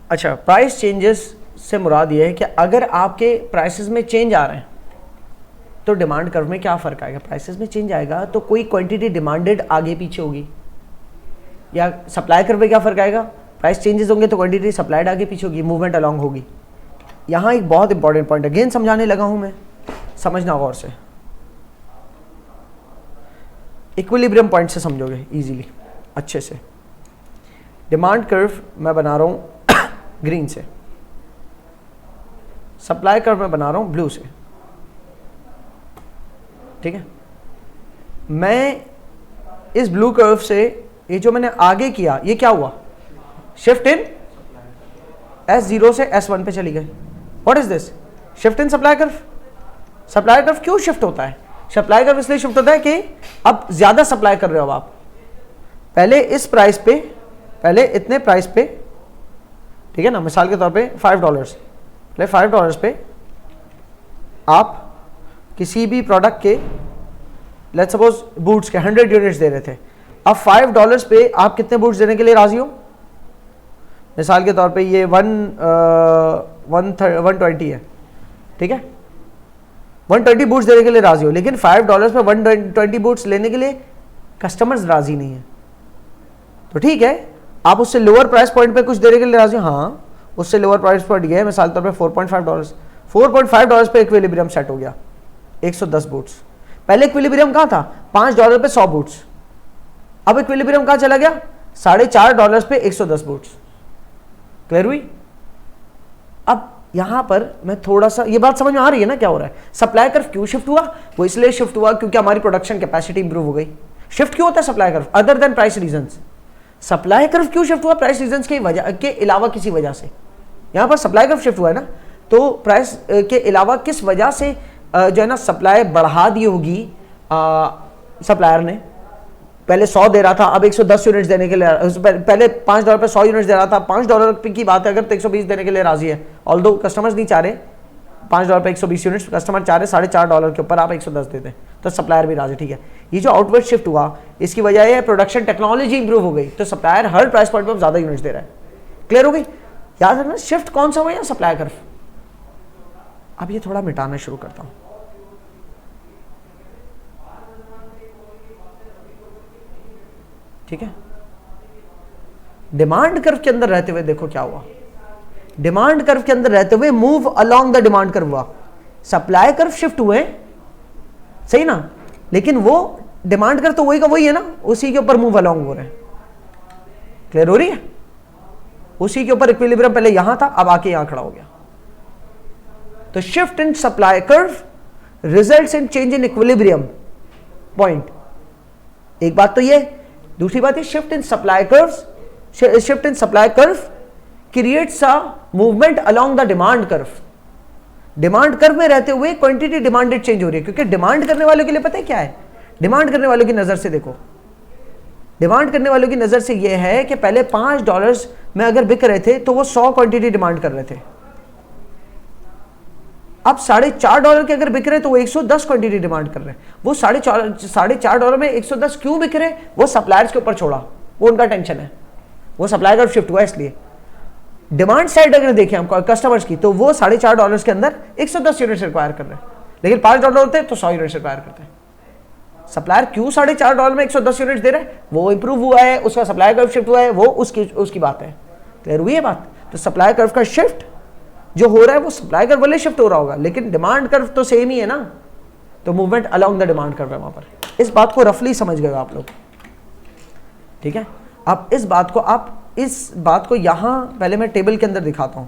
अच्छा, price changes से मुराद ये है कि अगर आपके प्राइसेस में चेंज आ रहे हैं तो डिमांड कर्व में क्या फ़र्क आएगा। प्राइसेस में चेंज आएगा तो कोई क्वांटिटी डिमांडेड आगे पीछे होगी, या सप्लाई कर्व में क्या फ़र्क आएगा, प्राइस चेंजेस होंगे तो क्वांटिटी सप्लाइड आगे पीछे होगी, मूवमेंट अलॉन्ग होगी। यहाँ एक बहुत इंपॉर्टेंट पॉइंट अगेन समझाने लगा हूँ मैं, समझना गौर से, इक्विलिब्रियम पॉइंट से समझोगे इजीली अच्छे से। डिमांड कर्व मैं बना रहा हूँ ग्रीन से, सप्लाई कर्व मैं बना रहा हूँ ब्लू से, ठीक है। मैं इस ब्लू कर्व से ये जो मैंने आगे किया ये क्या हुआ, शिफ्ट इन S0 से S1 पे चली गई। What is this, shift in supply curve. Supply curve क्यों शिफ्ट होता है, सप्लाई कर्व इसलिए शिफ्ट होता है कि अब ज्यादा सप्लाई कर रहे हो आप, पहले इस प्राइस पे, पहले इतने प्राइस पे, ठीक है ना, मिसाल के तौर पे $5, पहले $5 पे आप किसी भी प्रोडक्ट के लेट्स सपोज बूट्स के 100 यूनिट्स दे रहे थे, अब $5 पे आप कितने बूट्स देने के लिए राजी हो, मिसाल के तौर पे ये 120 है, ठीक है, 120 बूट्स देने के लिए राजी हो, लेकिन $5 पे 120 बूट्स लेने के लिए कस्टमर्स राजी नहीं है, तो ठीक है आप उससे लोअर प्राइस पॉइंट पे कुछ देने के लिए राजी हो, हाँ उससे लोअर प्राइस पॉइंट गया मिसाल तौर पे $4.5, $4.5 पे इक्विलिब्रियम सेट हो गया, 110 बूट्स। पहले इक्विलिब्रियम कहाँ था, $5 पे 100 बूट्स, अब इक्विलिब्रियम कहाँ चला गया, $4.5 पे 110 बूट्स। क्लियर हुई। अब यहां पर मैं थोड़ा सा, ये बात समझ में आ रही है ना क्या हो रहा है। सप्लाई कर्व क्यों शिफ्ट हुआ, वो इसलिए शिफ्ट हुआ क्योंकि हमारी प्रोडक्शन कैपेसिटी इंप्रूव हो गई। शिफ्ट क्यों होता है supply curve other than price reasons, supply curve क्यों शिफ्ट हुआ प्राइस रीजंस के वजह के अलावा किसी वजह से, यहां पर सप्लाई कर्व शिफ्ट हुआ है ना, तो प्राइस के अलावा किस वजह से जो है ना सप्लाई बढ़ा दी होगी सप्लायर ने, पहले 100 दे रहा था अब 110 यूनिट्स देने के लिए, पहले $5 पे 100 यूनिट्स दे रहा था, $5 की बात है अगर तो 120 देने के लिए राजी है, ऑल्दो कस्टमर्स नहीं चाह रहे $5 पे 120 यूनिट्स, कस्टमर चाह रहे $4.5 के ऊपर आप 110 दे दें, तो सप्लायर भी राजी, ठीक है। ये जो आउटवर्ड शिफ्ट हुआ इसकी वजह है प्रोडक्शन टेक्नोलॉजी इंप्रूव हो गई, तो सप्लायर हर प्राइस पॉइंट पर ज्यादा यूनिट्स दे रहा है। क्लियर हो गई। याद रखना शिफ्ट कौन सा हुआ या सप्लाई कर्व। अब ये थोड़ा मिटाना शुरू करता हूं, ठीक है। डिमांड कर्व के अंदर रहते हुए देखो क्या हुआ, डिमांड कर्व के अंदर रहते हुए move along the demand curve हुआ, सप्लाई कर्व शिफ्ट हुए सही ना, लेकिन वो डिमांड कर्व तो वही का वही है ना, उसी के ऊपर मूव अलोंग हो रहे हैं। क्लियर हो रही है। उसी के ऊपर इक्विलिब्रियम पहले यहां था अब आके यहां खड़ा हो गया, तो shift in supply curve results in change in equilibrium point. एक बात तो ये, दूसरी बात है shift in supply curve creates a movement along the demand curve. Demand curve में रहते हुए क्वांटिटी डिमांडेड चेंज हो रही है, क्योंकि डिमांड करने वालों के लिए पता है क्या है, डिमांड करने वालों की नजर से देखो, डिमांड करने वालों की नजर से यह है कि पहले $5 में अगर बिक रहे थे तो वो 100 क्वांटिटी डिमांड कर रहे थे, अब $4.5 के अगर बिक रहे तो वो 110 क्वांटिटी डिमांड कर रहे हैं। वो $4.5 में 110 क्यों बिक रहे, वो सप्लायर्स के ऊपर छोड़ा, वो उनका टेंशन है, वो सप्लाई कर्व शिफ्ट हुआ इसलिए। डिमांड साइड अगर देखें हम कस्टमर्स की, तो वो $4.5 के अंदर 110 यूनिट्स रिक्वायर कर रहे हैं, लेकिन $5 होते तो 100 यूनिट्स रिक्वायर करते हैं। सप्लायर क्यों $4.5 में 110 यूनिट्स दे रहे हैं, वो इंप्रूव हुआ है, उसका सप्लाई कर्व शिफ्ट हुआ है, वो उसकी बात है। क्लियर हुई है बात। तो सप्लाई कर्व का शिफ्ट जो हो रहा है वो सप्लाई कर्व वाले शिफ्ट हो रहा होगा, लेकिन डिमांड कर्व तो सेम ही है ना, तो movement along the demand curve है वहां पर। इस बात को रफली समझ गए आप लोग, ठीक है। अब इस बात को यहां पहले मैं टेबल के अंदर दिखाता हूं।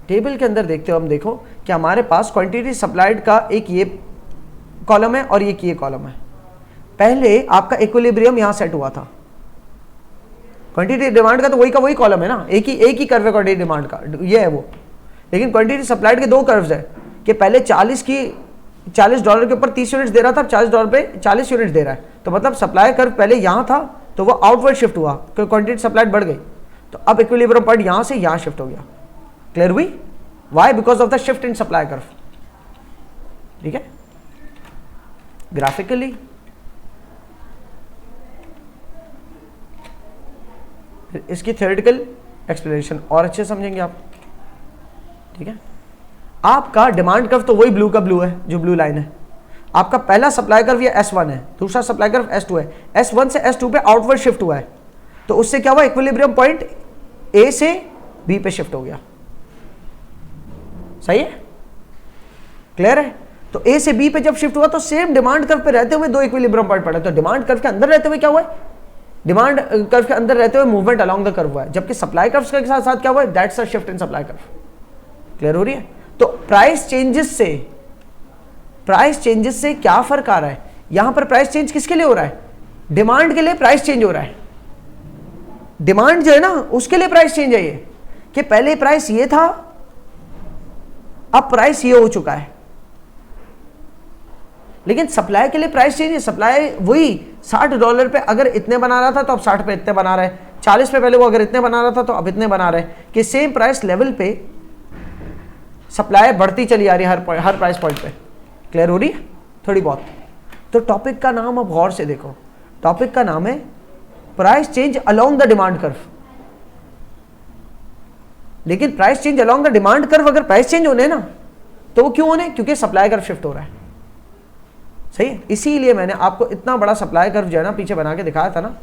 टेबल के अंदर देखते हो हम, देखो कि हमारे पास क्वांटिटी सप्लाइड का एक ये कॉलम है और एक ये कॉलम है। पहले आपका इक्विलिब्रियम यहां सेट हुआ था, क्वांटिटी डिमांड का तो वही का वही कॉलम है ना, एक ही कर्व है क्वांटिटी डिमांड का, ये है वो। लेकिन क्वांटिटी सप्लाइड के दो कर्व्स है कि पहले $40 के ऊपर 30 यूनिट्स दे रहा था, $40 पे 40 यूनिट्स दे रहा है, तो मतलब सप्लाई कर्व पहले यहां था तो वो आउटवर्ड शिफ्ट हुआ क्योंकि क्वांटिटी सप्लाइड बढ़ गई, तो अब इक्विलिब्रियम पॉइंट यहां से यहां शिफ्ट हो गया। क्लियर हुई। Why, because of the shift in supply curve. ठीक है, ग्राफिकली इसकी थ्योरेटिकल एक्सप्लेनेशन और अच्छे समझेंगे आप, ठीक है। आपका डिमांड कर्व तो वही ब्लू का ब्लू है, जो ब्लू लाइन है। आपका पहला सप्लाई कर्व ये S1 है, दूसरा सप्लाई कर्व S2 है। S1 से S2 पे आउटवर्ड शिफ्ट हुआ है, तो उससे क्या हुआ, इक्विलिब्रियम पॉइंट A से B पे शिफ्ट हो गया। सही है, क्लियर है। तो A से B पे जब शिफ्ट हुआ तो सेम डिमांड कर्व पे रहते हुए दो इक्विलिब्रियम पॉइंट पड़े। तो डिमांड कर्व के अंदर रहते हुए क्या हुआ है, डिमांड कर्व के अंदर रहते हुए मूवमेंट अलोंग द कर्व हुआ है, जबकि सप्लाई कर्व के साथ साथ क्या हुआ है, that's a shift in supply curve. Clear हो रही है। तो प्राइस चेंजेस से क्या फर्क आ रहा है, यहां पर प्राइस चेंज किसके लिए हो रहा है, डिमांड के लिए प्राइस चेंज हो रहा है। डिमांड जो है ना उसके लिए प्राइस चेंज है ये, कि पहले प्राइस ये था अब प्राइस ये हो चुका है। लेकिन सप्लाई के लिए प्राइस चेंज है, सप्लाई वही $60 पे अगर इतने बना रहा था तो अब 60 पे इतने बना रहा है, 40 पे पहले वो अगर इतने बना रहा था तो अब इतने बना रहे हैं, कि सेम प्राइस लेवल पे सप्लाई बढ़ती चली आ रही है हर प्राइस पॉइंट पे। क्लियर हो रही है थोड़ी बहुत। तो टॉपिक का नाम अब गौर से देखो, टॉपिक का नाम है price change along the demand curve. लेकिन price change along the demand curve अगर प्राइस चेंज होने ना तो वो क्यों होने, क्योंकि सप्लाई कर्व शिफ्ट हो रहा है। सही है, इसीलिए मैंने आपको इतना बड़ा सप्लाई कर्व जो है ना पीछे बना के दिखाया था ना,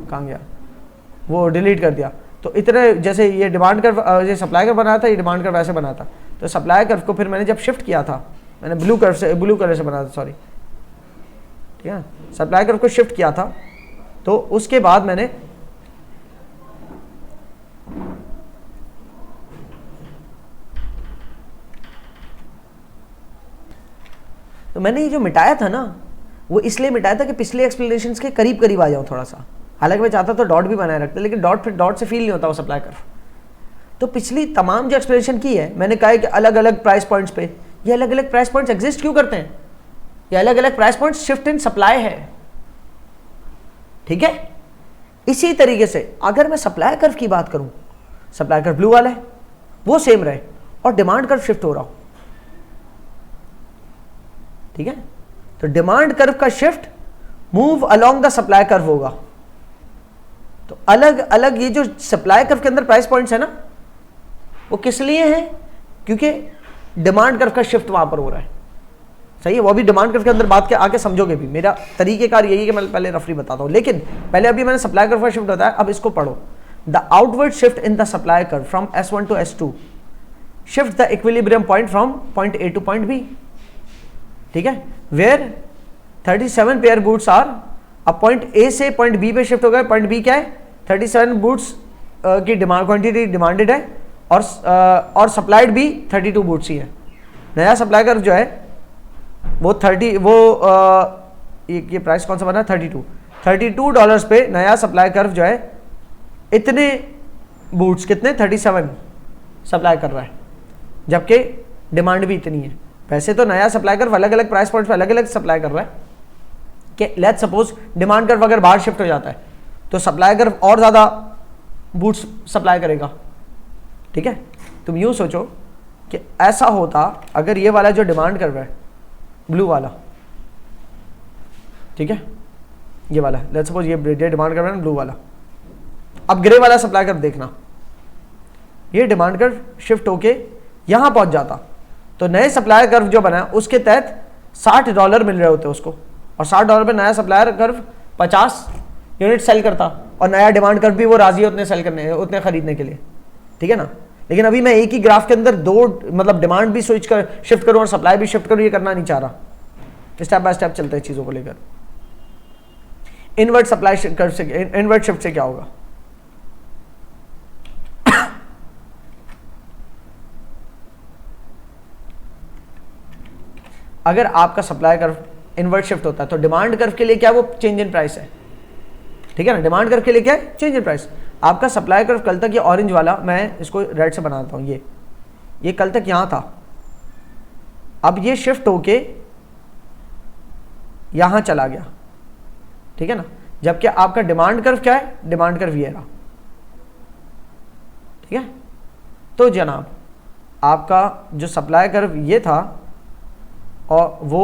कहाँ गया वो, डिलीट कर दिया। तो इतने जैसे ये डिमांड कर्व, ये सप्लाई कर्व बनाया था, ये डिमांड कर्व ऐसे बना था। तो सप्लाई कर्व को फिर मैंने जब शिफ्ट किया था, मैंने ब्लू कलर से बनाया था, सॉरी, ठीक है, सप्लाई कर्व को शिफ्ट किया था। तो उसके बाद मैंने ये जो मिटाया था ना वो इसलिए मिटाया था कि पिछले एक्सप्लेनेशंस के करीब करीब आ जाऊं थोड़ा सा। हालांकि मैं चाहता तो डॉट भी बनाए रखते, लेकिन डॉट से फील नहीं होता वो सप्लाई कर्व। तो पिछली तमाम जो एक्सप्लेनेशन की है मैंने कहा है कि अलग अलग प्राइस पॉइंट्स पे, ये अलग अलग प्राइस पॉइंट्स एग्जिस्ट क्यों करते हैं, ये अलग अलग price points shift in supply है, ठीक है। इसी तरीके से अगर मैं सप्लाई कर्व की बात करूं, सप्लाई कर्व ब्लू वाला है वो सेम रहे और डिमांड कर्व शिफ्ट हो रहा हो, ठीक है। तो डिमांड कर्व का shift move along the supply curve होगा। तो अलग अलग ये जो सप्लाई कर्व के अंदर प्राइस पॉइंट्स है ना वो किस लिए हैं, क्योंकि डिमांड कर्व का शिफ्ट वहां पर हो रहा है। सही है, वो भी डिमांड कर्व के अंदर बात के आके समझोगे भी। मेरा तरीकेकार यही है कि मैं पहले रफली बताता हूं, लेकिन पहले अभी मैंने सप्लाई कर्व का शिफ्ट बताया, अब इसको पढ़ो। The outward shift in the supply curve from S1 to S2 shift the equilibrium point from point A to point B, ठीक है, वेयर 37 पेयर गुड्स आर, अब पॉइंट A से पॉइंट B पे शिफ्ट हो गए। पॉइंट B क्या है, 37 goods की डिमांड क्वांटिटी डिमांडेड है और सप्लाइड भी 32 गुड्स ही है। नया सप्लाई कर्व जो है वो ये प्राइस कौन सा बना है, $32 पे नया सप्लाई कर्व जो है इतने बूट्स, कितने 37 सप्लाई कर रहा है, जबकि डिमांड भी इतनी है। वैसे तो नया सप्लाई कर्व अलग अलग प्राइस पॉइंट पे अलग अलग सप्लाई कर रहा है, कि लेट्स सपोज डिमांड कर्व अगर बाहर शिफ्ट हो जाता है तो सप्लाई कर्व और ज़्यादा बूट्स सप्लाई करेगा, ठीक है। तुम यूँ सोचो कि ऐसा होता अगर ये वाला जो डिमांड कर्व है ब्लू वाला, ठीक है, ये वाला लेट्स सपोज ये डिमांड कर्व है ब्लू वाला। अब ग्रे वाला सप्लाई कर्व देखना, ये डिमांड कर्व शिफ्ट होके यहां पहुंच जाता तो नए सप्लाई कर्व जो बना है उसके तहत $60 मिल रहे होते उसको, और $60 पे नया सप्लायर कर्व 50 यूनिट सेल करता और नया डिमांड कर्व भी वो राजी है उतने सेल करने, उतने खरीदने के लिए, ठीक है ना। लेकिन अभी मैं एक ही ग्राफ के अंदर दो मतलब डिमांड भी शिफ्ट करूं और सप्लाई भी शिफ्ट करूं, ये करना नहीं चाह रहा। स्टेप बाय स्टेप चलते हैं चीजों को लेकर। इनवर्ट सप्लाई कर्व से, इनवर्ट शिफ्ट से क्या होगा, अगर आपका सप्लाई कर्व इनवर्ट शिफ्ट होता है तो डिमांड कर्व के लिए क्या वो चेंज इन प्राइस है, ठीक है ना। डिमांड कर्व के लिए क्या है, चेंज इन प्राइस। आपका सप्लाई कर्व कल तक ये ऑरेंज वाला, मैं इसको रेड से बनाता हूं, ये कल तक यहां था, अब ये शिफ्ट होके यहां चला गया, ठीक है ना। जबकि आपका डिमांड कर्व क्या है, डिमांड कर्व ये रहा, ठीक है। तो जनाब आपका जो सप्लाई कर्व ये था और वो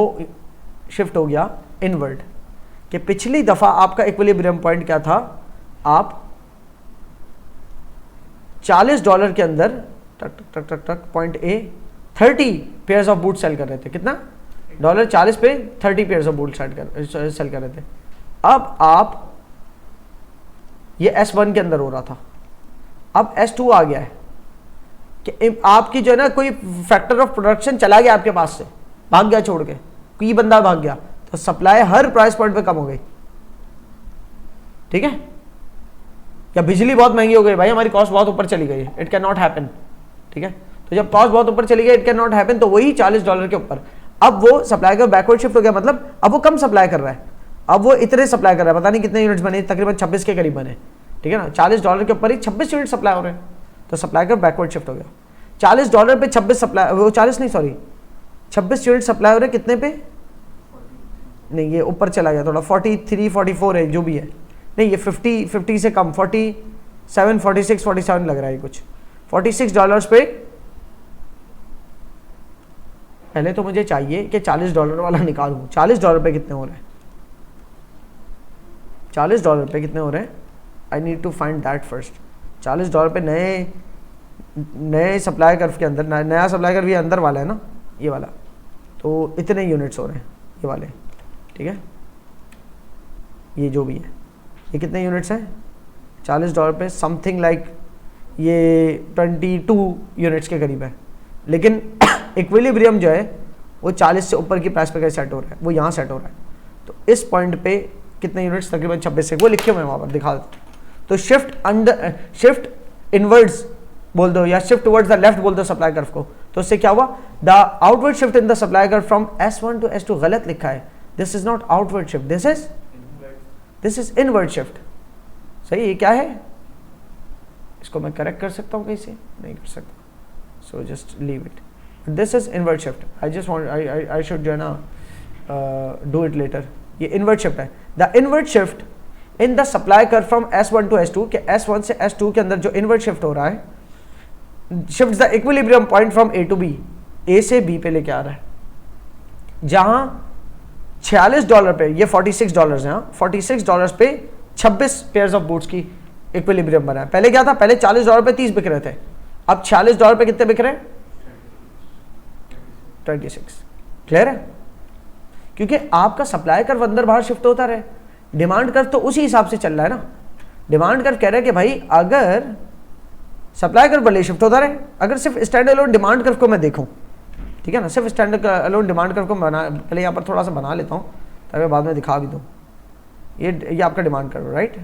शिफ्ट हो गया इनवर्ट, कि पिछली दफा आपका इक्विलिब्रियम पॉइंट क्या था, आप $40 के अंदर टक टक टक टक टक point A 30 pairs of boot sell कर रहे थे। कितना? $40 पे 30 पेयर्स ऑफ बूट सेल कर रहे थे। अब आप ये S1 के अंदर हो रहा था, अब S2 आ गया है कि आपकी जो है ना कोई फैक्टर ऑफ प्रोडक्शन चला गया आपके पास से, भाग गया छोड़ के, कोई बंदा भाग गया, तो सप्लाई हर प्राइस पॉइंट पे कम हो गई। ठीक है? या बिजली बहुत महंगी हो गई, भाई हमारी कॉस्ट बहुत ऊपर चली गई, इट कैन नॉट हैपन। ठीक है? तो जब कॉस्ट बहुत ऊपर चली गई, इट कैन नॉट हैपन, तो वही $40 के ऊपर अब वो सप्लाई का बैकवर्ड शिफ्ट हो गया, मतलब अब वो कम सप्लाई कर रहा है, अब वो इतने सप्लाई कर रहा है, पता नहीं कितने यूनिट्स बने, तकरीबन 26 के करीब बने। ठीक है ना? $40 के ऊपर ही 26 यूनिट सप्लाई हो रहे हैं, तो सप्लाई का बैकवर्ड शिफ्ट हो गया। $40 पे 26 सप्लाई, वो 40 नहीं सॉरी 26 यूनिट सप्लाई हो रहे, कितने पे? नहीं ये ऊपर चला गया थोड़ा, 43 44 है जो भी है, नहीं ये 50 से कम, 47 46 47 लग रहा है कुछ, $46 पे। पहले तो मुझे चाहिए कि $40 वाला निकालूं। $40 पे कितने हो रहे हैं? $40 पे कितने हो रहे हैं? I need to find that first. $40 पे नए सप्लाई कर्व के अंदर, नया सप्लाई कर्व ये अंदर वाला है ना, ये वाला, तो इतने यूनिट्स हो रहे हैं ये वाले। ठीक है? ये जो भी है, ये कितने यूनिट्स हैं? $40 पे समथिंग लाइक ये 22 यूनिट्स के करीब है, लेकिन इक्विलिब्रियम जो है वो 40 से ऊपर की प्राइस पे सेट हो रहा है, वो यहाँ सेट हो रहा है। तो इस पॉइंट पे कितने यूनिट्स? तकरीबन 26 से, वो लिखे हुए वहाँ पर दिखा देता हूँ। तो शिफ्ट इनवर्ड्स बोल दो या शिफ्ट टुवर्ड्स द लेफ्ट बोल दो सप्लाई कर्व को, तो उससे क्या हुआ? The outward shift in the supply curve from S1 to S2 गलत लिखा है, this is not outward shift, this is inward shift. सही? ये क्या है? इसको मैं करेक्ट कर सकता हूँ कहीं से? नहीं कर सकता, so just leave it. This is inward shift, I just want I should जो है ना डू इट लेटर। ये इनवर्ड शिफ्ट है। The inward shift in the supply curve from S1 to S2 के S1 से S2 के अंदर जो इनवर्ड शिफ्ट हो रहा है, shift the equilibrium point from A to B, A से B पे लेके आ रहा है, जहां $46 पे, ये $46 है, $46 पे 26 पेयर्स ऑफ बूट्स की इक्विलिब्रियम बना है। पहले क्या था? पहले $40 पे 30 बिक रहे थे, अब $46 पे कितने बिक रहे हैं? 26। क्लियर है? क्योंकि आपका सप्लाई कर्व अंदर बाहर शिफ्ट होता रहे, डिमांड कर्व तो उसी हिसाब से चल रहा है ना। डिमांड कर्व कह रहा है कि भाई अगर सप्लाई कर्व भले शिफ्ट होता रहे, अगर सिर्फ स्टैंड अलोन डिमांड कर्व को मैं देखूं, ठीक है ना, सिर्फ स्टैंड अलोन डिमांड कर्व को बना, पहले यहाँ पर थोड़ा सा बना लेता हूँ ताकि बाद में दिखा भी दूँ। ये आपका डिमांड कर्व, राइट?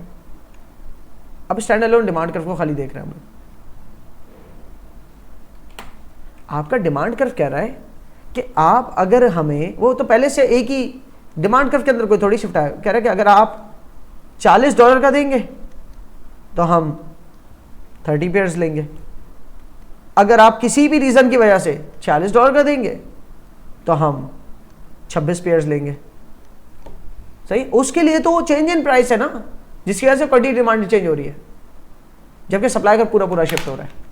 अब स्टैंड अलोन डिमांड कर्व को खाली देख रहे हैं हम लोग। आपका डिमांड कर्व कह रहा है कि आप अगर हमें, वो तो पहले से एक ही डिमांड कर्व के अंदर कोई थोड़ी शिफ्ट आया, कह रहा है कि अगर आप $40 का देंगे तो हम 30 पेयर्स लेंगे, अगर आप किसी भी रीजन की वजह से $40 का देंगे तो हम 26 पेयर्स लेंगे। सही? उसके लिए तो वो चेंज इन प्राइस है ना, जिसकी वजह से क्वांटिटी डिमांड चेंज हो रही है, जबकि सप्लाई का पूरा शिफ्ट हो रहा है।